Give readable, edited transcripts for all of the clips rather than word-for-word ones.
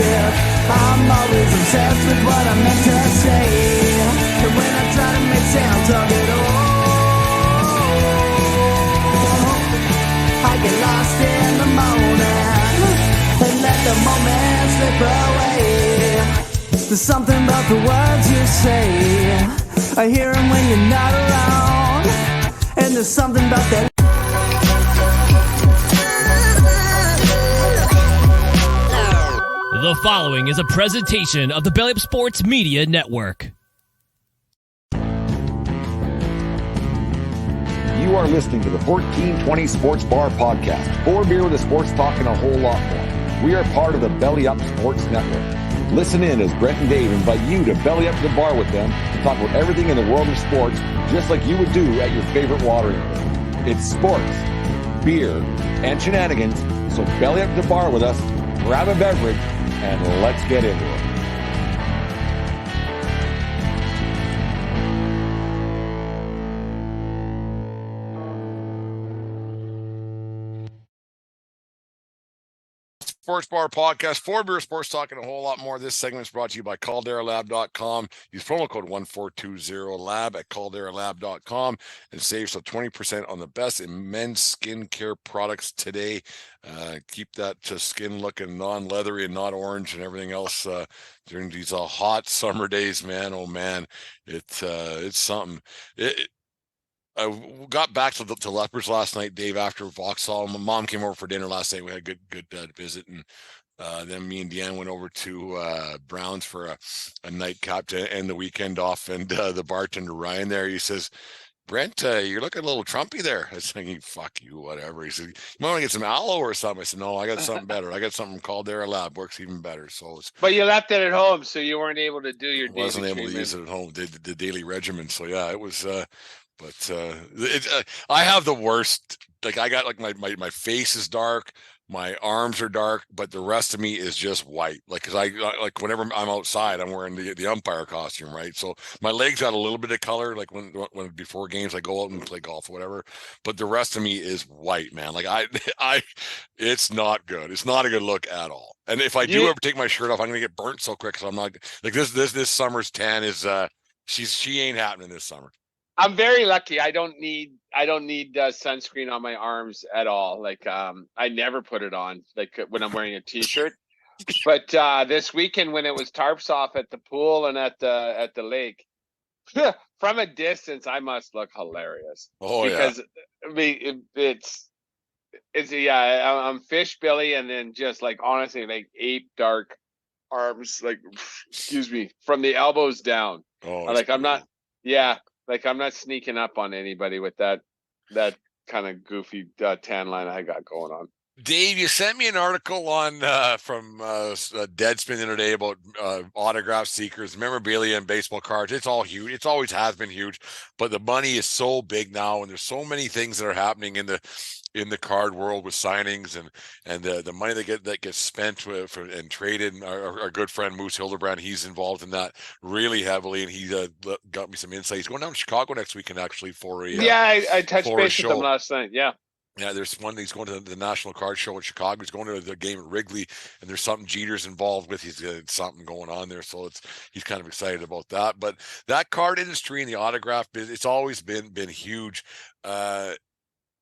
expensive. I'm always obsessed with what I meant to say, and when I try to make sense of it all, I get lost in the moment and let the moment slip away. There's something about the words you say, I hear them when you're not around, and there's something about that. The following is a presentation of the Belly Up Sports Media Network. You are listening to the 1420 Sports Bar Podcast. 4 beer with a sports talk and a whole lot more. We are part of the Belly Up Sports Network. Listen in as Brent and Dave invite you to belly up to the bar with them to talk about everything in the world of sports, just like you would do at your favorite watering hole. It's sports, beer, and shenanigans, so belly up to the bar with us, grab a beverage, and let's get into it. Sports Bar Podcast, 4 beer sports talk and a whole lot more. This segment is brought to you by calderalab.com. Use promo code 1420lab at calderalab.com and save so 20% on the best in men's skincare products today. Keep that skin looking non-leathery and not orange and everything else during these hot summer days, man. Oh man, it's something. I got back to Lepers last night, Dave, after Vauxhall. My mom came over for dinner last night. We had a good visit, and then me and Deanne went over to Brown's for a nightcap to end the weekend off. And the bartender, Ryan, there, he says, Brent, you're looking a little Trumpy there. I was thinking, fuck you, whatever. He said, you might want to get some aloe or something. I said, no, I got something better. I got something called Dara Lab. Works even better. So But you left it at home, so you weren't able to do your daily wasn't able treatment. to use it at home, the daily regimen. So, yeah, it was... But I have the worst. Like I got like my face is dark, my arms are dark, but the rest of me is just white. Like because I like whenever I'm outside, I'm wearing the umpire costume, right? So my legs got a little bit of color, like when before games I go out and play golf or whatever. But the rest of me is white, man. Like I it's not good. It's not a good look at all. And if I do ever take my shirt off, I'm gonna get burnt so quick. So I'm not like this summer's tan is she ain't happening this summer. I'm very lucky. I don't need sunscreen on my arms at all. Like I never put it on like when I'm wearing a t-shirt. But this weekend when it was tarps off at the pool and at the lake, from a distance I must look hilarious. Oh because I'm fish Billy, and then just like honestly like ape dark arms, like excuse me, from the elbows down. Oh, like I'm not Like I'm not sneaking up on anybody with that kind of goofy tan line I got going on. Dave, you sent me an article on from Deadspin the other day about autograph seekers, memorabilia, and baseball cards. It's all huge. It's always has been huge, but the money is so big now, and there's so many things that are happening in the card world with signings and the money that gets spent and traded. And our good friend Moose Hildebrand, he's involved in that really heavily, and he got me some insight. He's going down to Chicago next weekend actually for a I touched base with him last night. Yeah, there's one. He's going to the National Card Show in Chicago. He's going to the game at Wrigley, and there's something Jeter's involved with. He's got something going on there, so he's kind of excited about that. But that card industry and the autograph business, it's always been huge.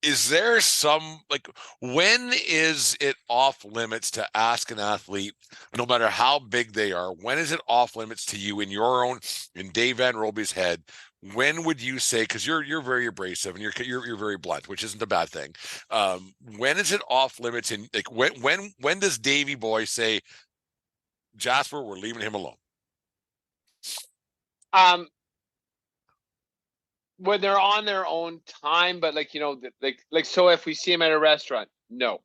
Is there some, like, when is it off limits to ask an athlete, no matter how big they are, when is it off limits to you in Dave Van Roby's head? When would you say, because you're very abrasive and you're very blunt, which isn't a bad thing. When is it off limits? And like when does Davey Boy say, Jasper, we're leaving him alone? When they're on their own time, but like so if we see him at a restaurant, no,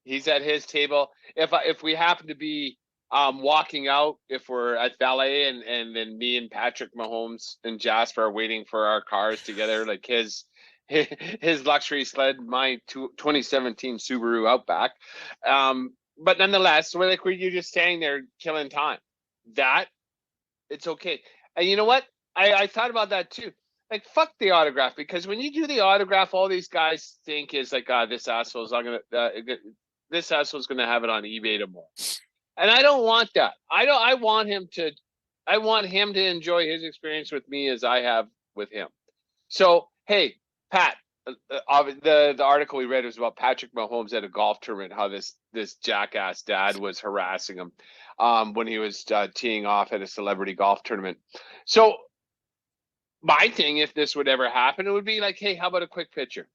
he's at his table. If we happen to be walking out, if we're at valet and then me and Patrick Mahomes and Jasper are waiting for our cars together, like his luxury sled, my 2017 Subaru Outback. But nonetheless, we're you're just standing there killing time. That it's okay. And you know what? I thought about that too. Like, fuck the autograph, because when you do the autograph, all these guys think is like, this asshole's gonna have it on eBay tomorrow. And I don't want that. I want him to enjoy his experience with me as I have with him. So, hey, Pat, the article we read was about Patrick Mahomes at a golf tournament, how this jackass dad was harassing him when he was teeing off at a celebrity golf tournament. So my thing, if this would ever happen, it would be like, hey, how about a quick picture?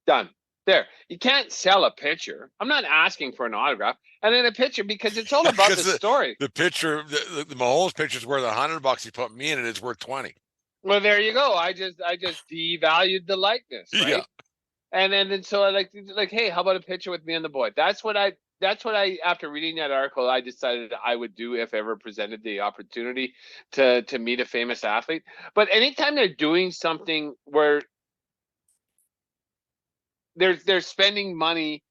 Done. There. You can't sell a picture. I'm not asking for an autograph. And then a picture, because it's all about the story. The picture, the Mahomes picture is worth $100. He put me in it. It's worth 20. Well, there you go. I just devalued the likeness, right? Yeah. And then so I like, hey, how about a picture with me and the boy? That's what I after reading that article, I decided I would do if ever presented the opportunity to meet a famous athlete. But anytime they're doing something where they're spending money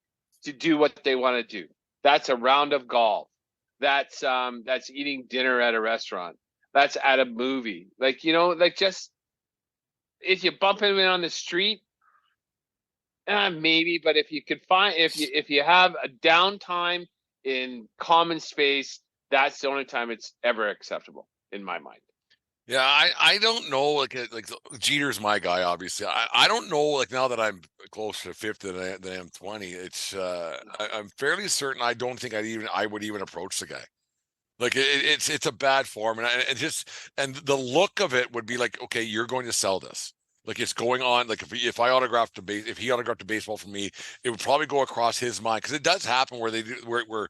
to do what they want to do. That's a round of golf. That's eating dinner at a restaurant. That's at a movie. Like, like just if you bump him in on the street, maybe. But if you could find if you have a downtime in common space, that's the only time it's ever acceptable in my mind. Yeah, I don't know. Like Jeter's my guy, obviously. I don't know. Like now that I'm closer to 50 than I am 20, it's I'm fairly certain I don't think I would even approach the guy. Like it's a bad form, and the look of it would be like, okay, you're going to sell this. Like it's going on. Like if he autographed a baseball for me, it would probably go across his mind, because it does happen where they do where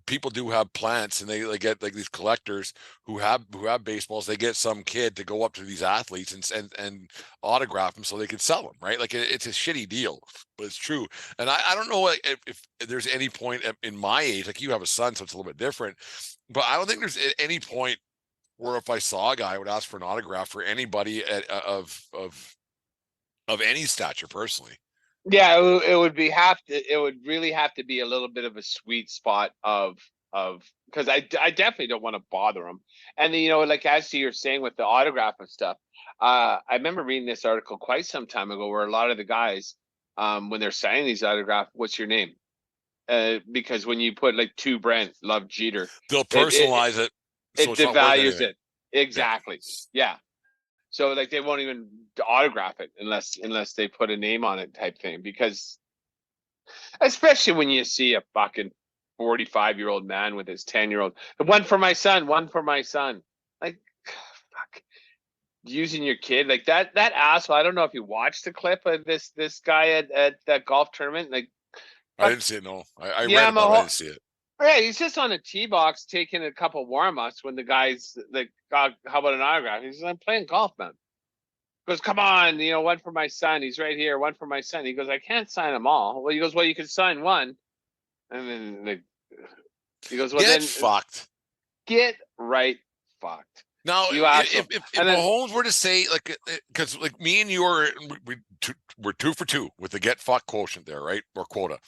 people do have plants, and they get like these collectors who have baseballs. They get some kid to go up to these athletes and autograph them so they can sell them, right? Like it's a shitty deal, but it's true. And I don't know if there's any point in my age, like you have a son, so it's a little bit different, but I don't think there's any point where if I saw a guy, I would ask for an autograph for anybody of any stature personally. Yeah, it would really have to be a little bit of a sweet spot of because I definitely don't want to bother them. And like as you're saying with the autograph and stuff, I remember reading this article quite some time ago where a lot of the guys, when they're signing these autographs, what's your name? Because when you put like to Brent, love Jeter, they'll personalize it. So it devalues it. Exactly. Yeah. So like they won't even autograph it unless they put a name on it, type thing. Because especially when you see a fucking 45-year-old man with his 10-year-old, one for my son. Like, fuck, using your kid like that asshole. I don't know if you watched the clip of this guy at that golf tournament. Like, I didn't see it. No, I read about it, I didn't see it. Yeah, he's just on a tee box taking a couple warm-ups when the guy's like, how about an autograph? He says, I'm playing golf, man. He goes, come on, one for my son. He's right here, one for my son. He goes, I can't sign them all. Well, he goes, well, you can sign one. And then he goes, well, get fucked. Get right fucked. Now, if Mahomes were to say, like, because like me and you we're 2 for 2 with the get fucked quotient there, right? Or quota.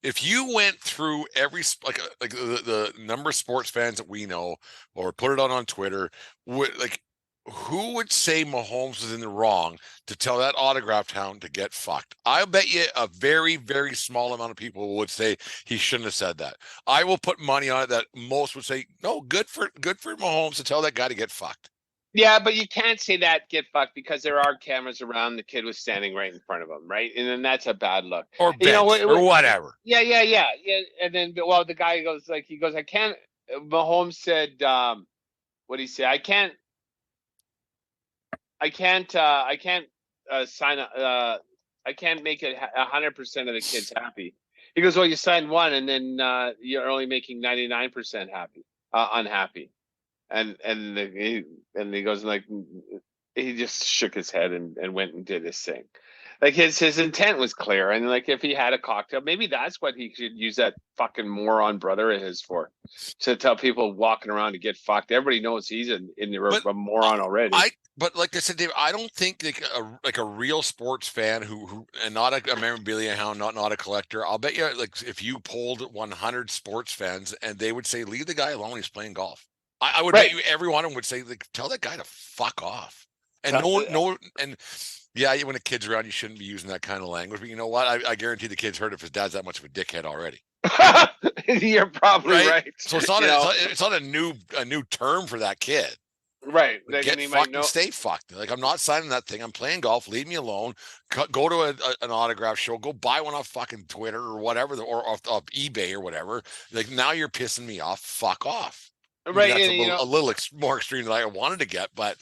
If you went through every like the number of sports fans that we know, or put it on Twitter, who would say Mahomes was in the wrong to tell that autographed hound to get fucked? I'll bet you a very, very small amount of people would say he shouldn't have said that. I will put money on it that most would say, no, good for Mahomes to tell that guy to get fucked. Yeah, but you can't say that, get fucked, because there are cameras around. The kid was standing right in front of him, right? And then that's a bad look. Or or whatever. Yeah. And then, well, the guy goes, I can't. Mahomes said, what did he say? I can't sign. I can't make it 100% of the kids happy. He goes, well, you signed one, and then you're only making 99% unhappy. And he goes, like, he just shook his head and went and did his thing. Like his intent was clear, and like if he had a cocktail, maybe that's what he should use that fucking moron brother of his for, to tell people walking around to get fucked. Everybody knows he's a moron already. But like I said, Dave, I don't think like a real sports fan who and not a memorabilia hound, not a collector. I'll bet you, like, if you polled 100 sports fans, and they would say, leave the guy alone, he's playing golf. I would bet you every one of them would say, like, tell that guy to fuck off. And yeah, when a kid's around, you shouldn't be using that kind of language. But you know what? I guarantee the kid's heard if his dad's that much of a dickhead already. You're probably right. So it's not it's not a new term for that kid. Right. Like, get fucked and stay fucked. Like, I'm not signing that thing. I'm playing golf. Leave me alone. Go to an autograph show. Go buy one off fucking Twitter or whatever, or off eBay or whatever. Like, now you're pissing me off. Fuck off. Right. That's a little more extreme than I wanted to get, but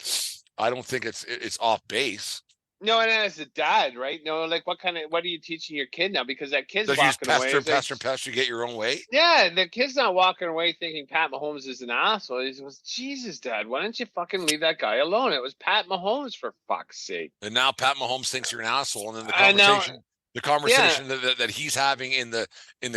I don't think it's off base. No, and as a dad, right? No, like what are you teaching your kid now? Because that kid's walking away. Pester, get your own way. Yeah, the kid's not walking away thinking Pat Mahomes is an asshole. He goes, Jesus, Dad, why don't you fucking leave that guy alone? It was Pat Mahomes, for fuck's sake. And now Pat Mahomes thinks you're an asshole, and then the conversation that he's having in the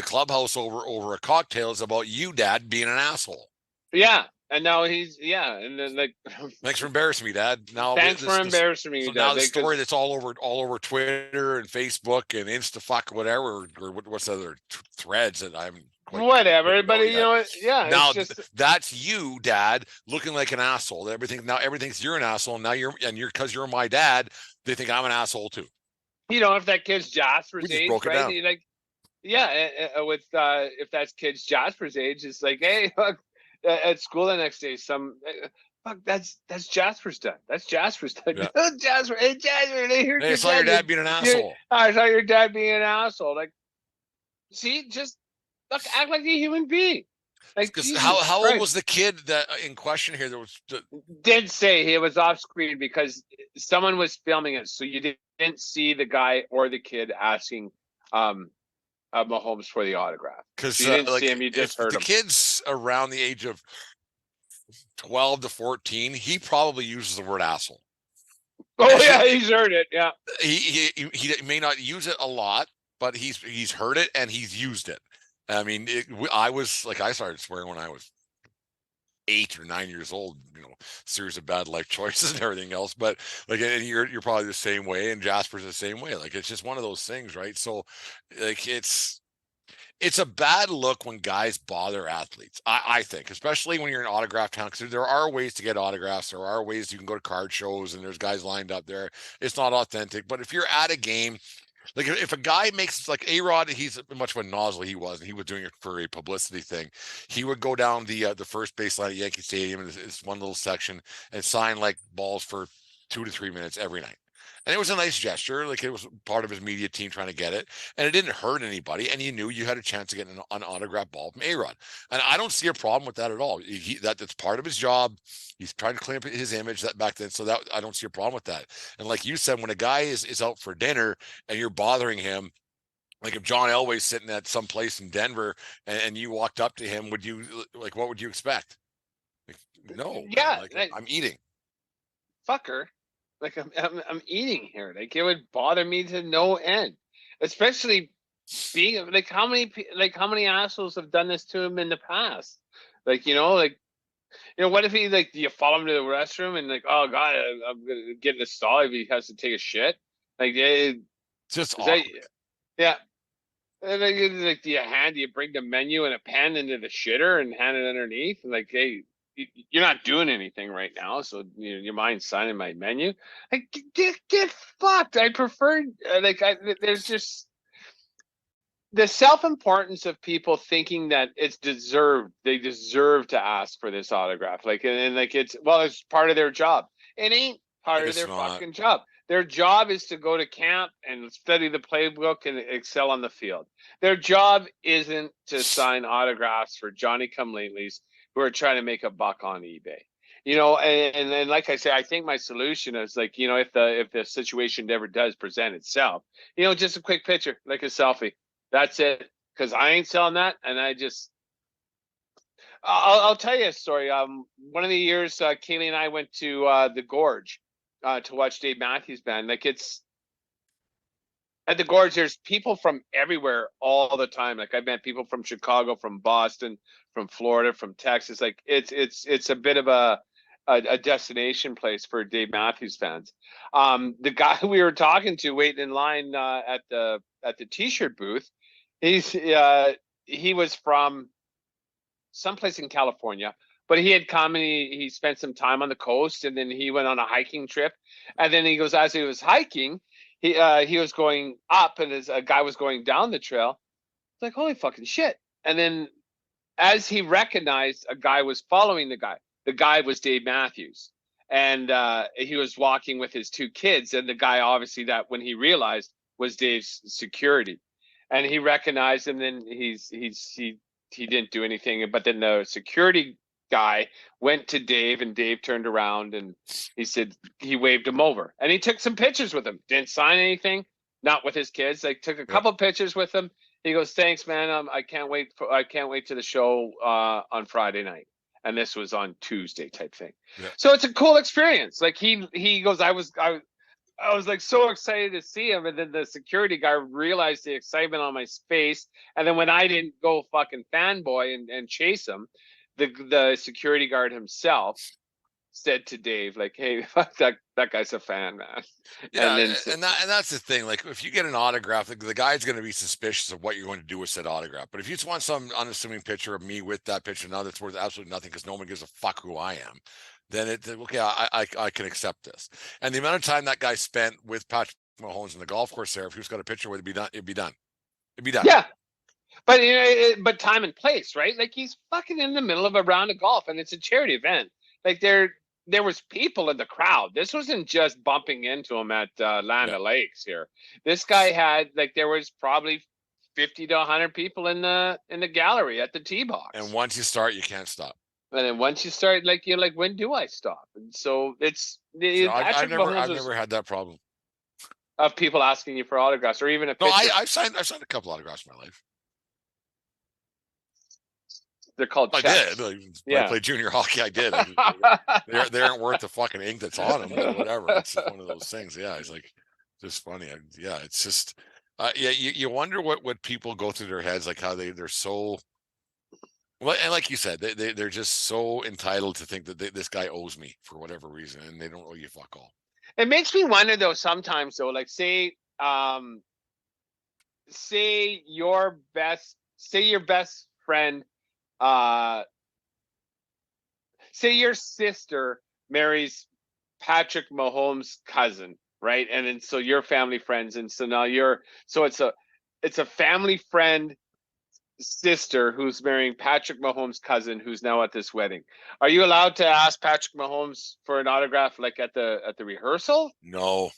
clubhouse over a cocktail is about you, Dad, being an asshole. Yeah. And now and then like, thanks for embarrassing me, Dad. Now thanks for embarrassing me. So now the story that's all over Twitter and Facebook and Instafuck, whatever, or what's the other threads that I'm whatever. But you know what? Yeah. Now that's you, Dad, looking like an asshole. Everything's you're an asshole. And now because you're my dad, they think I'm an asshole too. You know, if that kid's Jasper's age, right? Like, if that's kid's Jasper's age, it's like, hey, look. At school the next day, fuck, that's Jasper's dad. That's Jasper's dad. Yeah. Jasper, hey Jasper, I saw your dad being an asshole. I saw your dad being an asshole. Like, see, just look, act like a human being. Like, how old was the kid that in question here? Did say he was off screen because someone was filming it, so you didn't see the guy or the kid asking Mahomes for the autograph. Because you didn't see him, you just heard him. The kid's around the age of 12 to 14, he probably uses the word asshole. Oh yeah, he's heard it. Yeah, he may not use it a lot, but he's heard it and he's used it. I mean, I started swearing when I was 8 or 9 years old, series of bad life choices and everything else. But like, and you're probably the same way, and Jasper's the same way. Like, it's just one of those things, right? So, like, it's a bad look when guys bother athletes. I think, especially when you're in autograph town, because there are ways to get autographs. There are ways you can go to card shows, and there's guys lined up there. It's not authentic, but if you're at a game. Like, if a guy makes, like A-Rod, he's much of a nozzle he was doing it for a publicity thing. He would go down the first baseline at Yankee Stadium in this one little section and sign like balls for 2 to 3 minutes every night. And it was a nice gesture. Like, it was part of his media team trying to get it. And it didn't hurt anybody. And you knew you had a chance to get an autographed ball from A-Rod. And I don't see a problem with that at all. That's part of his job. He's trying to clean up his image back then. So that I don't see a problem with that. And like you said, when a guy is out for dinner and you're bothering him, like if John Elway's sitting at some place in Denver and you walked up to him, what would you expect? Like, no. Yeah. I'm eating. Fucker. Like, I'm eating here. Like, it would bother me to no end, especially being like, how many assholes have done this to him in the past? Like, what if he, like, do you follow him to the restroom and like, oh God, I'm gonna get in a stall if he has to take a shit? Like, just awkward. Yeah. And like, do you bring the menu and a pen into the shitter and hand it underneath? And like, hey, you're not doing anything right now, so you mind signing my menu? Like, get fucked. I prefer there's just the self-importance of people thinking that it's deserved. They deserve to ask for this autograph. Like, and like, it's part of their job. It ain't part of their fucking job. Their job is to go to camp and study the playbook and excel on the field. Their job isn't to sign autographs for Johnny-come-latelys who are trying to make a buck on eBay. And like I say, I think my solution is like, if the situation never does present itself, just a quick picture, like a selfie. That's it. Because I ain't selling that. And I'll tell you a story. One of the years, Kaylee and I went to the Gorge to watch Dave Matthews Band. Like, it's at the Gorge, there's people from everywhere all the time. Like, I've met people from Chicago, from Boston, from Florida, from Texas. Like, it's a bit of a destination place for Dave Matthews fans. The guy we were talking to waiting in line at the t-shirt booth, he was from someplace in California, but he had come and he spent some time on the coast, and then he went on a hiking trip. And then he goes, as he was hiking, he was going up, and as a guy was going down the trail, It's like, holy fucking shit. And then as he recognized a guy was following the guy was Dave Matthews. And he was walking with his two kids. And the guy, obviously, that when he realized was Dave's security. And he recognized him. Then he didn't do anything. But then the security guy went to Dave, and Dave turned around and he said he waved him over. And he took some pictures with him. Didn't sign anything, not with his kids. Like, took a couple pictures with him. He goes, "Thanks, man. I can't wait to the show on Friday night." And this was on Tuesday, type thing. Yeah. So it's a cool experience. Like, he goes, I was like so excited to see him, and then the security guy realized the excitement on my face. And then when I didn't go fucking fanboy and chase him, the security guard himself said to Dave, like, "Hey, that guy's a fan, man." Yeah, and that's the thing. Like, if you get an autograph, the guy's going to be suspicious of what you're going to do with said autograph. But if you just want some unassuming picture of me with that picture now that's worth absolutely nothing because no one gives a fuck who I am, then okay, I can accept this. And the amount of time that guy spent with Patrick Mahomes in the golf course there, if he was got a picture with it, it'd be done. Yeah. But but time and place, right? Like, he's fucking in the middle of a round of golf, and it's a charity event. Like, there was people in the crowd. This wasn't just bumping into him at Land O'Lakes here. This guy had, like, there was probably 50 to 100 people in the gallery at the tee box. And once you start, you can't stop. And then once you start, like, you're like, when do I stop? And so I've never had that problem of people asking you for autographs or even a picture. I've signed a couple autographs in my life. They're called checks. I did. When I played junior hockey, I did. They aren't worth the fucking ink that's on them or whatever. It's one of those things. Yeah, it's like just funny. It's just you wonder what people go through their heads, like how they're so well, and like you said, they're just so entitled to think that this guy owes me for whatever reason, and they don't owe you fuck all. It makes me wonder though sometimes though, like say your best friend, say your sister marries Patrick Mahomes' cousin, right? And then so you're family friends, and so now it's a family friend sister who's marrying Patrick Mahomes' cousin, who's now at this wedding. Are you allowed to ask Patrick Mahomes for an autograph, like at the rehearsal? No.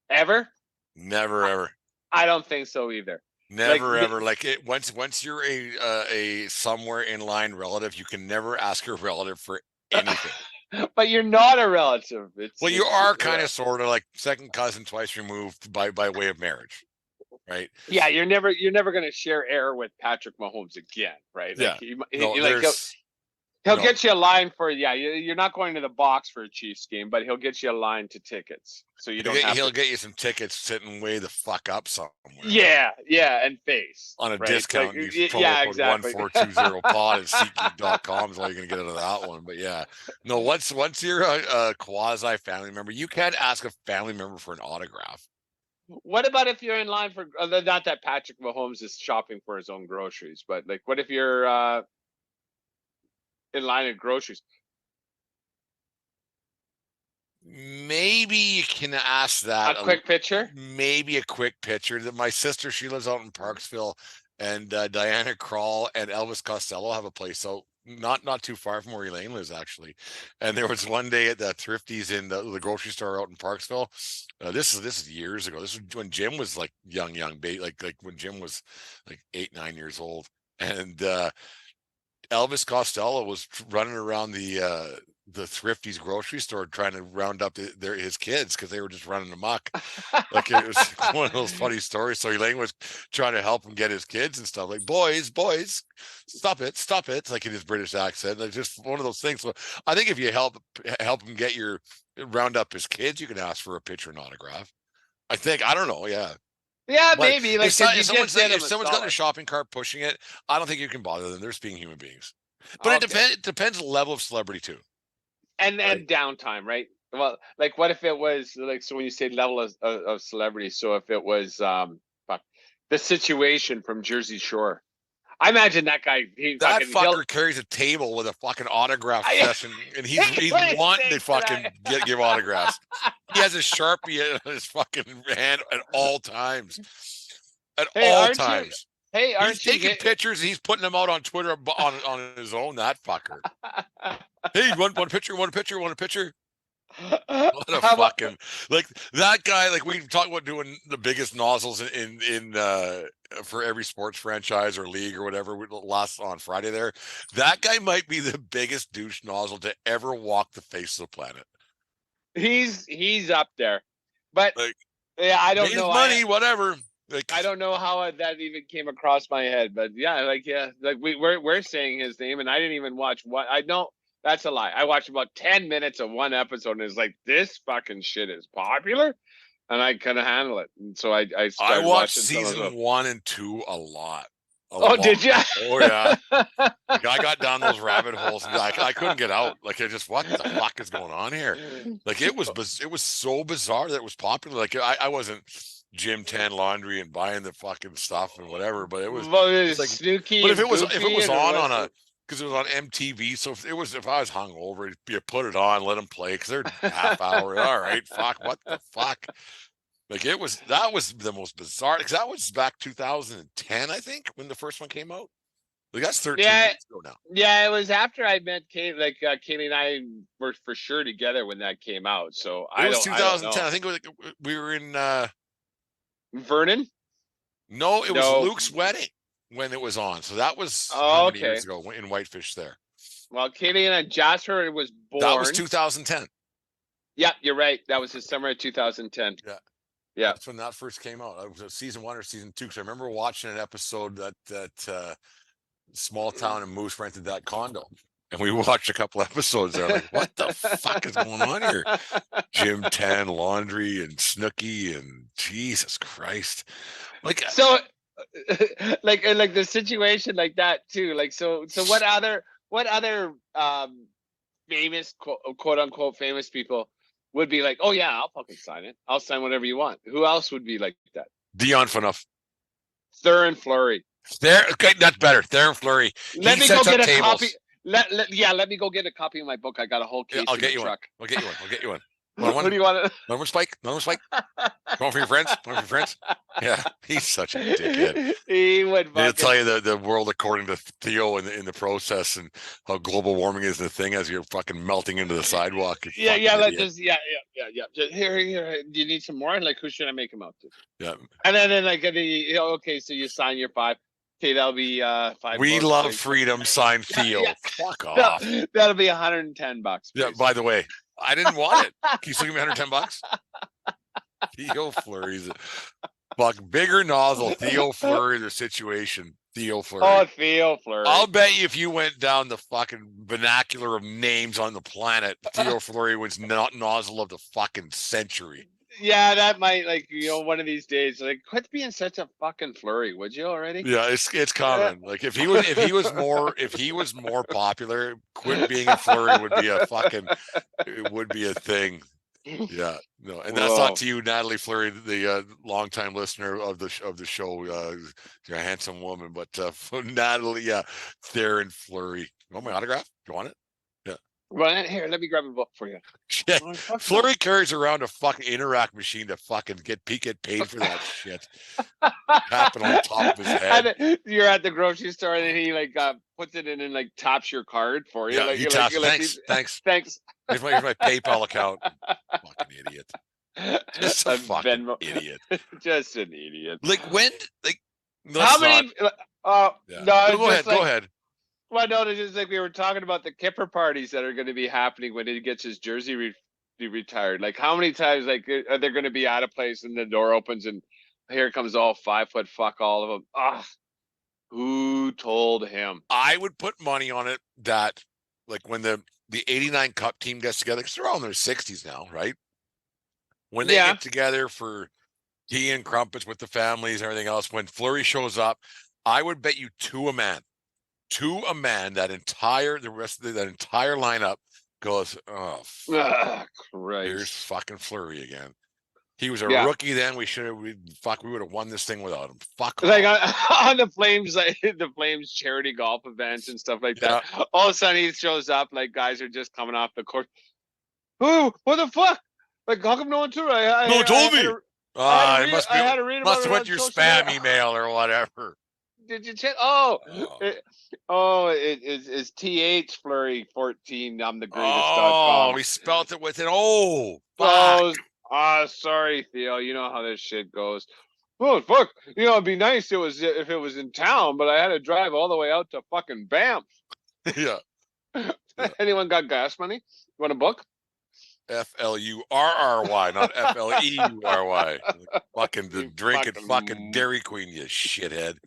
Ever? Never ever. I don't think so either. Never ever. Like, once you're a somewhere in line relative, you can never ask your relative for anything. But you're not a relative. You are kind of sort of like second cousin twice removed by way of marriage. Right. Yeah, you're never going to share air with Patrick Mahomes again, right? Like, yeah. He'll get you a line for you're not going to the box for a Chiefs game, but he'll get you a line to tickets. So you don't he'll get you some tickets sitting way the fuck up somewhere. Yeah, and face. On a discount. Like, exactly. 1420pod at SeatGeek.com is all you're gonna get out of that one. But yeah. No, once you're a quasi family member, you can't ask a family member for an autograph. What about if you're in line for not that Patrick Mahomes is shopping for his own groceries, but like what if you're in line at groceries? Maybe you can ask that. A quick picture? Maybe a quick picture. My sister, she lives out in Parksville, and Diana Krall and Elvis Costello have a place out not too far from where Elaine lives, actually. And there was one day at the Thrifties in the grocery store out in Parksville. This is years ago. This was when Jim was like young baby, like when Jim was like 8-9 years old, and Elvis Costello was running around the Thrifties grocery store trying to round up his kids because they were just running amok. Like, it was one of those funny stories. So Elaine was trying to help him get his kids and stuff, like, boys, stop it, like in his British accent. Like, just one of those things. So I think if you help him round up his kids, you can ask for a picture and autograph. I think. I don't know. Yeah. Yeah, maybe. Like, if someone's got a shopping cart pushing it, I don't think you can bother them. They're just being human beings. But it depends the level of celebrity too. And downtime, right? Well, like, what if it was like, so when you say level of celebrity, so if it was the Situation from Jersey Shore, I imagine that guy. That fucker carries a table with a fucking autograph session, and he's wanting to fucking give autographs. He has a Sharpie in his fucking hand at all times. All times. Hey, He's aren't you taking pictures. He's putting them out on Twitter on his own. That fucker. Hey, want a picture? Want a picture? Want a picture? What a fucking like that guy. Like we talk about doing the biggest nozzles in for every sports franchise or league or whatever. Last on Friday there, that guy might be the biggest douche nozzle to ever walk the face of the planet. He's up there, but like, yeah, I don't know. Money, whatever. Like, I don't know how that even came across my head, but yeah, like we're saying his name, and I didn't even watch what I know. That's a lie. I watched about 10 minutes of one episode, and it's like, this fucking shit is popular, and I couldn't handle it. And so I watched season 1 and 2 a lot. Did you? Oh yeah. Like, I got down those rabbit holes, and I couldn't get out. Like, I just, what the fuck is going on here? Like, it was so bizarre that it was popular. Like, I wasn't Gym Tan Laundry and buying the fucking stuff and whatever, but it was like Snooki. But if it was on a because it was on MTV, so if I was hungover, you put it on, let them play because they're half hour. All right, fuck, what the fuck? Like that was the most bizarre because that was back 2010, I think, when the first one came out. Like that's 13 years ago now. Yeah, it was after I met Kate. Like Kaylee and I were for sure together when that came out. So it was 2010. I think it was, we were in Vernon. No, it was Luke's wedding when it was on. So that was how many years ago in Whitefish there. Well, Kaylee and Jasper was born. That was 2010. Yeah, you're right. That was the summer of 2010. Yeah. That's when that first came out. It was season 1 or season 2. Because I remember watching an episode that small town in Moose rented that condo. And we watched a couple episodes there. Like, what the fuck is going on here? Gym Tan Laundry and Snooki and Jesus Christ. Like, so like the situation like that too. Like, so what other famous quote unquote famous people would be like, oh yeah, I'll fucking sign it. I'll sign whatever you want. Who else would be like that? Dion Phaneuf. Theo and Fleury. Okay, that's better. Theo and Fleury. Let me go get a copy. Let me go get a copy of my book. I got a whole case. I'll get you truck. One. I'll get you one. What do you want? Another one, Spike. Going for your friends? Yeah, he's such a dickhead. He would. He'll tell you the world according to Theo in the process and how global warming is the thing as you're fucking melting into the sidewalk. Yeah. Just here. Do you need some more? Like, who should I make him out to? Yeah. And then like, okay, so you sign your 5. Okay, that'll be 5. We love freedom. Sign Theo. Yeah. Fuck off. That'll be $110. Please. Yeah. By the way, I didn't want it. Can you still give me $110? Theo Fleury's fuck bigger nozzle. Theo Fleury, the situation. Theo Fleury. Oh, Theo Fleury. I'll bet you if you went down the fucking vernacular of names on the planet, Theo Fleury was not nozzle of the fucking century. Yeah, that might, like, one of these days, like, quit being such a fucking Fleury, would you already? Yeah, it's common. Like if he was more popular, quit being a Fleury would be a thing. Yeah, no, and that's not to you, Natalie Fleury, the longtime listener of the show. You're a handsome woman, but Natalie, Theo and Fleury. You want my autograph? Do you want it? Well, here, let me grab a book for you. Shit. Fleury carries around a fucking Interact machine to fucking get paid for that shit. Happen on top of his head. And you're at the grocery store and he puts it in and like taps your card for you. Yeah, like, you tap. Thanks. Here's my PayPal account. Fucking idiot. Just a fucking idiot. Just an idiot. Like when? Like how many? No, go ahead. Well, no, it's just like we were talking about the Kipper parties that are going to be happening when he gets his jersey retired. Like, how many times, like, are they going to be at a place and the door opens and here comes all 5 foot fuck all of them? Ah, who told him? I would put money on it that, like, when the 89 Cup team gets together, because they're all in their 60s now, right? When they get together for tea and crumpets with the families and everything else, when Fleury shows up, I would bet you to a man, that entire lineup goes, oh, Christ. Here's fucking Fleury again. He was a rookie then. We would have won this thing without him. Fuck like on the Flames, like the Flames charity golf events and stuff like that. All of a sudden he shows up, like guys are just coming off the court. Who? What the fuck? Like, how come no one told me? No one told me. I had to read about must have went your spam email or whatever. Did you check? It's TH Fleury 14. I'm the greatest.com. We spelt it with an O. Fuck. Sorry, Theo. You know how this shit goes. Oh, fuck. It'd be nice if it was in town, but I had to drive all the way out to fucking Banff. Yeah. Anyone got gas money? Want a book? Flurry, not Fleury. Fucking drinking fucking Dairy Queen, you shithead.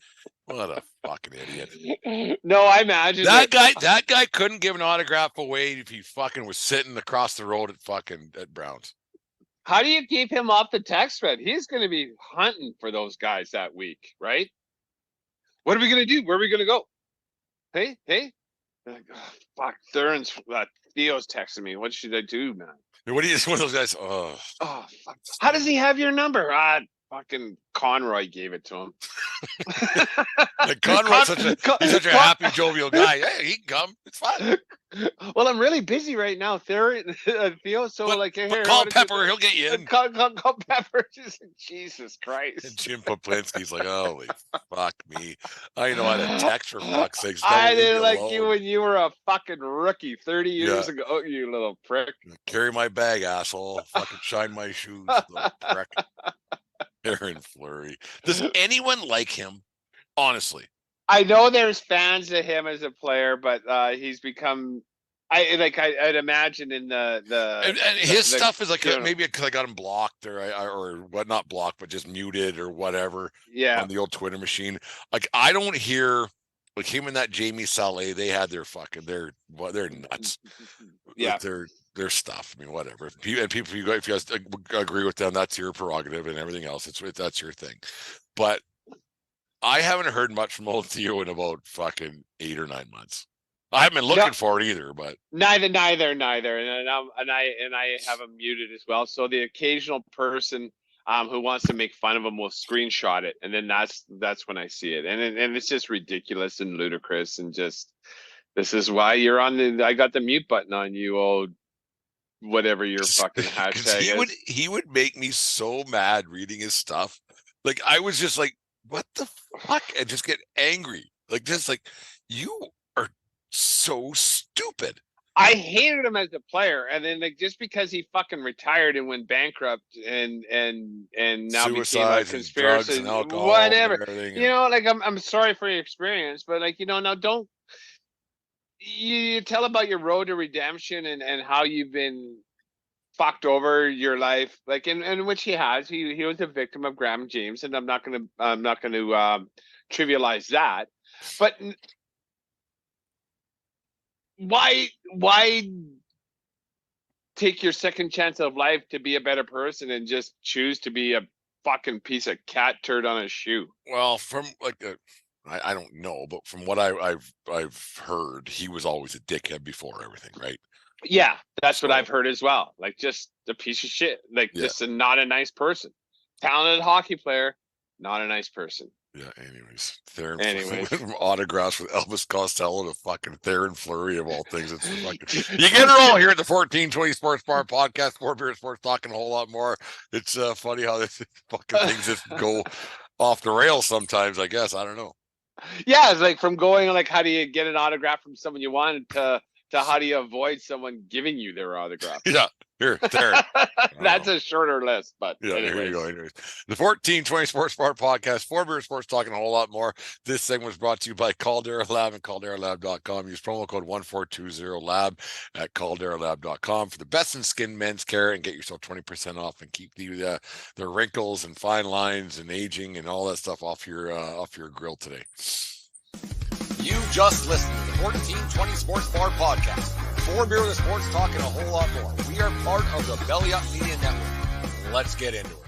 What a fucking idiot. No, I imagine that guy couldn't give an autograph away if he fucking was sitting across the road at Browns. How do you keep him off the text thread? He's going to be hunting for those guys that week, right? What are we going to do? Where are we going to go? Hey. Fuck, Theo's texting me. What should I do, man? What are you, one of those guys? Oh, fuck. How does he have your number? Fucking Conroy gave it to him. Conroy's such a happy, jovial guy. Hey, he can come. It's fine. Well, I'm really busy right now, Theo. So call Pepper. He'll get you in. Call Pepper. Jesus Christ. And Jim Poplinski's like, holy fuck me. I know how to text for fuck's sakes. I didn't like you when you were a fucking rookie 30 years ago, you little prick. Carry my bag, asshole. Fucking shine my shoes, little prick. Aaron Fleury. Does anyone like him? Honestly. I know there's fans of him as a player, but he's become. I'd imagine in his stuff is like maybe because I got him blocked or what, not blocked, but just muted or whatever. Yeah, on the old Twitter machine. Like I don't hear like him and that Jamie Saleh. They had their fucking they're nuts. Yeah, like their stuff. I mean, whatever. If you guys agree with them, that's your prerogative, and everything else, that's your thing. But I haven't heard much from old Theo in about fucking 8 or 9 months. I haven't been looking for it either, but neither, and I have him muted as well. So the occasional person who wants to make fun of him will screenshot it, and then that's when I see it, and it's just ridiculous and ludicrous, and just this is why you're on I got the mute button on you, old whatever your fucking hashtag is. He would make me so mad reading his stuff. Like I was just like, what the fuck? And just get angry. Like just like you are so stupid. I hated him as a player, and then like just because he fucking retired and went bankrupt and now suicide, became a conspiracy, and alcohol, whatever. And like I'm sorry for your experience, but like now don't you tell about your road to redemption and how you've been fucked over your life, like in which he has. He was a victim of Graham James, and I'm not gonna trivialize that, but. Why take your second chance of life to be a better person and just choose to be a fucking piece of cat turd on a shoe? Well, from like I don't know, but from what I've heard, he was always a dickhead before everything, right? Yeah, that's what I've heard as well. Like just a piece of shit, like just not a nice person. Talented hockey player, not a nice person. Yeah, anyways. From autographs with Elvis Costello to fucking Theron Fleury of all things. It's fucking, you get it all here at the 1420 Sports Bar Podcast, 4 Beer Sports, talking a whole lot more. It's funny how this fucking things just go off the rails sometimes, I guess. I don't know. Yeah, it's like from going like how do you get an autograph from someone you want to how do you avoid someone giving you their autograph? Yeah. Here, there. That's a shorter list, but yeah, here you go. Anyways. The 1420 Sports Bar Podcast, 4 Beer Sports, talking a whole lot more. This segment was brought to you by Caldera Lab and calderalab.com. Use promo code 1420lab at calderalab.com for the best in skin men's care, and get yourself 20% off and keep the wrinkles and fine lines and aging and all that stuff off your grill today. You just listened to the 1420 Sports Bar Podcast. 4 Beer with Sports, talking a whole lot more. We are part of the Belly Up Media Network. Let's get into it.